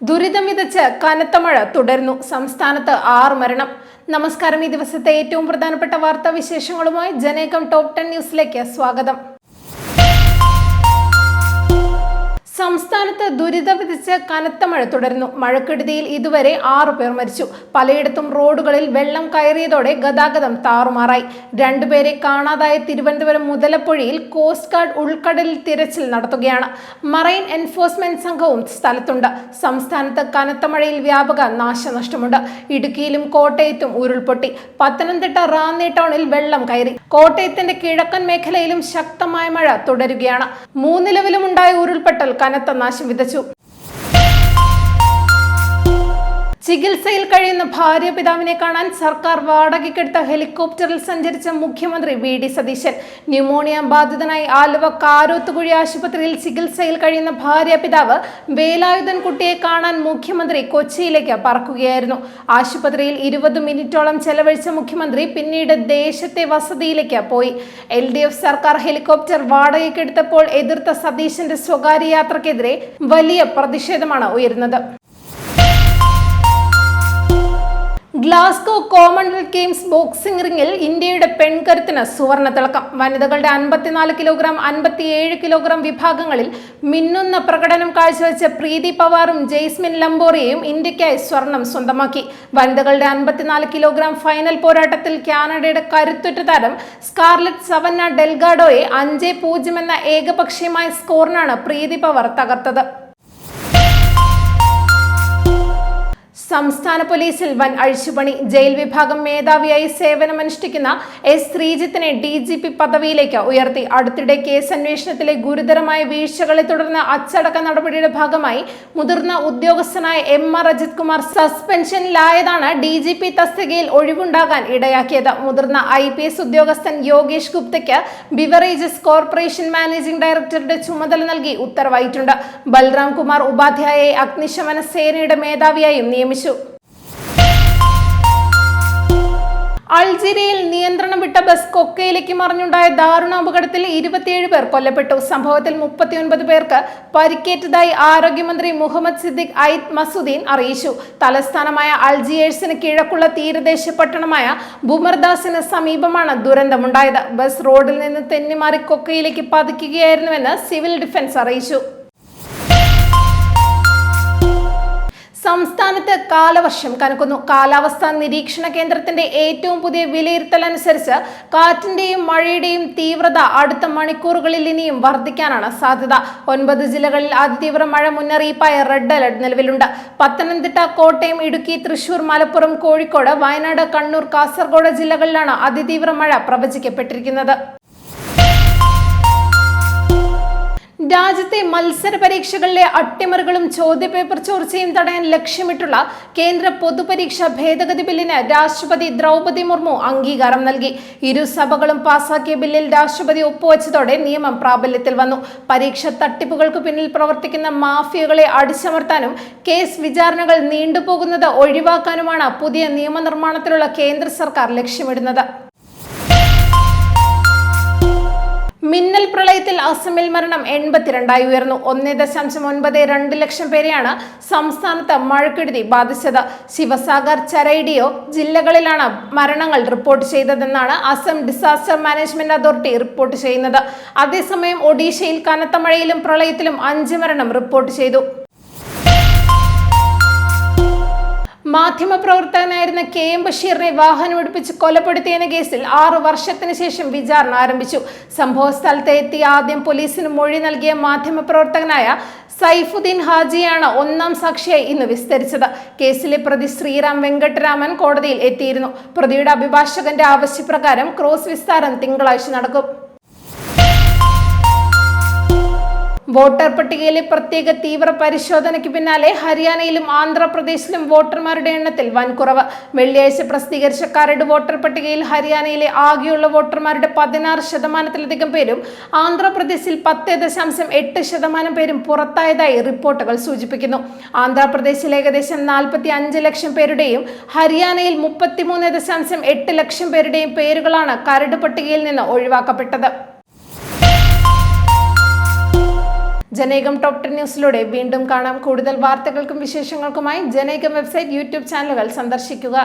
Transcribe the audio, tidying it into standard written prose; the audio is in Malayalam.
ദുരിതം വിതച്ച് കനത്ത മഴ തുടരുന്നു. സംസ്ഥാനത്ത് 6 മരണം. നമസ്കാരം. ഈ ദിവസത്തെ ഏറ്റവും പ്രധാനപ്പെട്ട വാർത്താ വിശേഷങ്ങളുമായി ജനേകം ടോപ്പ് 10 ന്യൂസിലേക്ക് സ്വാഗതം. സംസ്ഥാനത്ത് ദുരിതം വിതച്ച് കനത്ത മഴ തുടരുന്നു. മഴക്കെടുതിയിൽ ഇതുവരെ 6 പേർ മരിച്ചു. പലയിടത്തും റോഡുകളിൽ വെള്ളം കയറിയതോടെ ഗതാഗതം താറുമാറായി. 2 പേരെ കാണാതായ തിരുവനന്തപുരം മുതലപ്പുഴയിൽ കോസ്റ്റ് ഗാർഡ് ഉൾക്കടലിൽ തിരച്ചിൽ നടത്തുകയാണ്. മറൈൻ എൻഫോഴ്സ്മെന്റ് സംഘവും സ്ഥലത്തുണ്ട്. സംസ്ഥാനത്ത് കനത്ത മഴയിൽ വ്യാപക നാശനഷ്ടമുണ്ട്. ഇടുക്കിയിലും കോട്ടയത്തും ഉരുൾപൊട്ടി. പത്തനംതിട്ട റാന്നി ടൗണിൽ വെള്ളം കയറി. കോട്ടയത്തിന്റെ കിഴക്കൻ മേഖലയിലും ശക്തമായ മഴ തുടരുകയാണ്. 3 ലെവലുമുണ്ടായ ഉരുൾപൊട്ടൽ കനത്ത നാശം വിതച്ചു. ചികിത്സയിൽ കഴിയുന്ന ഭാര്യ പിതാവിനെ കാണാൻ സർക്കാർ വാടകയ്ക്കെടുത്ത ഹെലികോപ്റ്ററിൽ സഞ്ചരിച്ച മുഖ്യമന്ത്രി വി.ഡി. സതീശൻ. ന്യൂമോണിയ ബാധിതനായി ആലുവ കാരോത്തുകുഴി ആശുപത്രിയിൽ ചികിത്സയിൽ കഴിയുന്ന ഭാര്യ പിതാവ് വേലായുധൻ കുട്ടിയെ കാണാൻ മുഖ്യമന്ത്രി കൊച്ചിയിലേക്ക് പറക്കുകയായിരുന്നു. ആശുപത്രിയിൽ 20 മിനിറ്റോളം ചെലവഴിച്ച മുഖ്യമന്ത്രി പിന്നീട് ദേശത്തെ വസതിയിലേക്ക് പോയി. LDF സർക്കാർ ഹെലികോപ്റ്റർ വാടകയ്ക്കെടുത്തപ്പോൾ എതിർത്ത സതീശന്റെ സ്വകാര്യ യാത്രക്കെതിരെ വലിയ പ്രതിഷേധമാണ് ഉയരുന്നത്. ഗ്ലാസ്ഗോ കോമൺവെൽത്ത് ഗെയിംസ് ബോക്സിംഗ് റിംഗിൽ ഇന്ത്യയുടെ പെൺകരുത്തിന് സുവർണ തിളക്കം. വനിതകളുടെ 54 കിലോഗ്രാം, 57 കിലോഗ്രാം വിഭാഗങ്ങളിൽ മിന്നുന്ന പ്രകടനം കാഴ്ചവെച്ച പ്രീതി പവാറും ജെയ്സ്മിൻ ലംബോറിയയും ഇന്ത്യയ്ക്കായി സ്വർണം സ്വന്തമാക്കി. വനിതകളുടെ 54 കിലോഗ്രാം ഫൈനൽ പോരാട്ടത്തിൽ കാനഡയുടെ കരുത്തുറ്റ താരം സ്കാർലെറ്റ് സവന്ന ഡെൽഗാഡോയെ 5-0 എന്ന ഏകപക്ഷീയമായ സ്കോറിനാണ് പ്രീതി പവാർ തകർത്തത്. സംസ്ഥാന പോലീസിൽ വൻ അഴിച്ചുപണി. ജയിൽ വിഭാഗം മേധാവിയായി സേവനമനുഷ്ഠിക്കുന്ന S. ശ്രീജിത്തിനെ DGP പദവിയിലേക്ക് ഉയർത്തി. അടുത്തിടെ കേസ് അന്വേഷണത്തിലെ ഗുരുതരമായ വീഴ്ചകളെ തുടർന്ന് അച്ചടക്ക നടപടിയുടെ ഭാഗമായി മുതിർന്ന ഉദ്യോഗസ്ഥനായ MR അജിത് കുമാർ സസ്പെൻഷനിലായതാണ് DGP തസ്തികയിൽ ഒഴിവുണ്ടാകാൻ ഇടയാക്കിയത്. മുതിർന്ന IPS ഉദ്യോഗസ്ഥൻ യോഗേഷ് ഗുപ്തയ്ക്ക് ബിവറേജസ് കോർപ്പറേഷൻ മാനേജിംഗ് ഡയറക്ടറുടെ ചുമതല നൽകി ഉത്തരവായിട്ടുണ്ട്. ബൽറാം കുമാർ ഉപാധ്യായയെ അഗ്നിശമന സേനയുടെ മേധാവിയായും നിയമിച്ചു. അൾജീരിയയിൽ നിയന്ത്രണം വിട്ട ബസ് കൊക്കയിലേക്ക് മറിഞ്ഞുണ്ടായ ദാരുണാപകടത്തിൽ 27 പേർ കൊല്ലപ്പെട്ടു. സംഭവത്തിൽ 39 പേർക്ക് പരിക്കേറ്റതായി ആരോഗ്യമന്ത്രി മുഹമ്മദ് സിദ്ദിഖ് ഐത് മസുദ്ദീൻ അറിയിച്ചു. തലസ്ഥാനമായ അൾജിയേഴ്സിന് കിഴക്കുള്ള തീരദേശ പട്ടണമായ ബുമർദാസിന് സമീപമാണ് ദുരന്തമുണ്ടായത്. ബസ് റോഡിൽ നിന്ന് തെന്നിമാറി കൊക്കയിലേക്ക് പതിക്കുകയായിരുന്നുവെന്ന് സിവിൽ ഡിഫൻസ് അറിയിച്ചു. സംസ്ഥാനത്ത് കാലവർഷം കനക്കുന്നു. കാലാവസ്ഥാ നിരീക്ഷണ കേന്ദ്രത്തിന്റെ ഏറ്റവും പുതിയ വിലയിരുത്തൽ അനുസരിച്ച് കാറ്റിന്റെയും മഴയുടെയും തീവ്രത അടുത്ത മണിക്കൂറുകളിൽ ഇനിയും വർദ്ധിക്കാനാണ് സാധ്യത. 9 ജില്ലകളിൽ അതിതീവ്ര മഴ മുന്നറിയിപ്പായ റെഡ് അലർട്ട് നിലവിലുണ്ട്. പത്തനംതിട്ട, കോട്ടയം, ഇടുക്കി, തൃശൂർ, മലപ്പുറം, കോഴിക്കോട്, വയനാട്, കണ്ണൂർ, കാസർഗോഡ് ജില്ലകളിലാണ് അതിതീവ്ര മഴ പ്രവചിക്കപ്പെട്ടിരിക്കുന്നത്. രാജ്യത്തെ മത്സര പരീക്ഷകളിലെ അട്ടിമറികളും ചോദ്യപേപ്പർ ചോർച്ചയും തടയാൻ ലക്ഷ്യമിട്ടുള്ള കേന്ദ്ര പൊതുപരീക്ഷാ ഭേദഗതി ബില്ലിന് രാഷ്ട്രപതി ദ്രൗപദി മുർമു അംഗീകാരം നൽകി. ഇരുസഭകളും പാസാക്കിയ ബില്ലിൽ രാഷ്ട്രപതി ഒപ്പുവെച്ചതോടെ നിയമം പ്രാബല്യത്തിൽ വന്നു. പരീക്ഷ തട്ടിപ്പുകൾക്ക് പിന്നിൽ പ്രവർത്തിക്കുന്ന മാഫിയകളെ അടിച്ചമർത്താനും കേസ് വിചാരണകൾ നീണ്ടുപോകുന്നത് ഒഴിവാക്കാനുമാണ് പുതിയ നിയമനിർമ്മാണത്തിലുള്ള കേന്ദ്ര സർക്കാർ ലക്ഷ്യമിടുന്നത്. മിന്നൽ പ്രളയത്തിൽ അസമിൽ മരണം 82 ഉയർന്നു. 1.92 ലക്ഷം പേരെയാണ് സംസ്ഥാനത്ത് മഴക്കെടുതി ബാധിച്ചത്. ശിവസാഗർ, ചരൈഡിയോ ജില്ലകളിലാണ് മരണങ്ങൾ റിപ്പോർട്ട് ചെയ്തതെന്നാണ് Assam disaster management authority report ചെയ്യുന്നത്. അതേസമയം ഒഡീഷയിൽ കനത്ത മഴയിലും പ്രളയത്തിലും 5 മരണം റിപ്പോർട്ട് ചെയ്തു. മാധ്യമപ്രവർത്തകനായിരുന്ന KM ബഷീറിനെ വാഹനമിടിപ്പിച്ച് കൊലപ്പെടുത്തിയെന്ന കേസിൽ 6 വർഷത്തിന് ശേഷം വിചാരണ ആരംഭിച്ചു. സംഭവ സ്ഥലത്ത് എത്തി ആദ്യം പോലീസിന് മൊഴി നൽകിയ മാധ്യമപ്രവർത്തകനായ സൈഫുദ്ദീൻ ഹാജിയാണ് 1ാം സാക്ഷിയായി ഇന്ന് വിസ്തരിച്ചത്. കേസിലെ പ്രതി ശ്രീറാം വെങ്കട്ടരാമൻ കോടതിയിൽ എത്തിയിരുന്നു. പ്രതിയുടെ അഭിഭാഷകന്റെ ആവശ്യപ്രകാരം ക്രോസ് വിസ്താരം തിങ്കളാഴ്ച നടക്കും. വോട്ടർ പട്ടികയിലെ പ്രത്യേക തീവ്ര പരിശോധനയ്ക്ക് പിന്നാലെ ഹരിയാനയിലും ആന്ധ്രാപ്രദേശിലും വോട്ടർമാരുടെ എണ്ണത്തിൽ വൻ കുറവ്. വെള്ളിയാഴ്ച പ്രസിദ്ധീകരിച്ച കരട് വോട്ടർ പട്ടികയിൽ ഹരിയാനയിലെ ആകെയുള്ള വോട്ടർമാരുടെ 16% പേരും ആന്ധ്രാപ്രദേശിൽ 10.8% പേരും പുറത്തായതായി റിപ്പോർട്ടുകൾ സൂചിപ്പിക്കുന്നു. ആന്ധ്രാപ്രദേശിൽ ഏകദേശം 45 ലക്ഷം പേരുടെയും ഹരിയാനയിൽ 33.8 ലക്ഷം പേരുടെയും പേരുകളാണ് കരട് പട്ടികയിൽ നിന്ന് ഒഴിവാക്കപ്പെട്ടത്. ജനേകം ടോപ്പ് 10 ന്യൂസിലൂടെ വീണ്ടും കാണാം. കൂടുതൽ വാർത്തകൾക്കും വിശേഷങ്ങൾക്കുമായി ജനേകം വെബ്സൈറ്റ്, യൂട്യൂബ് ചാനലുകൾ സന്ദർശിക്കുക.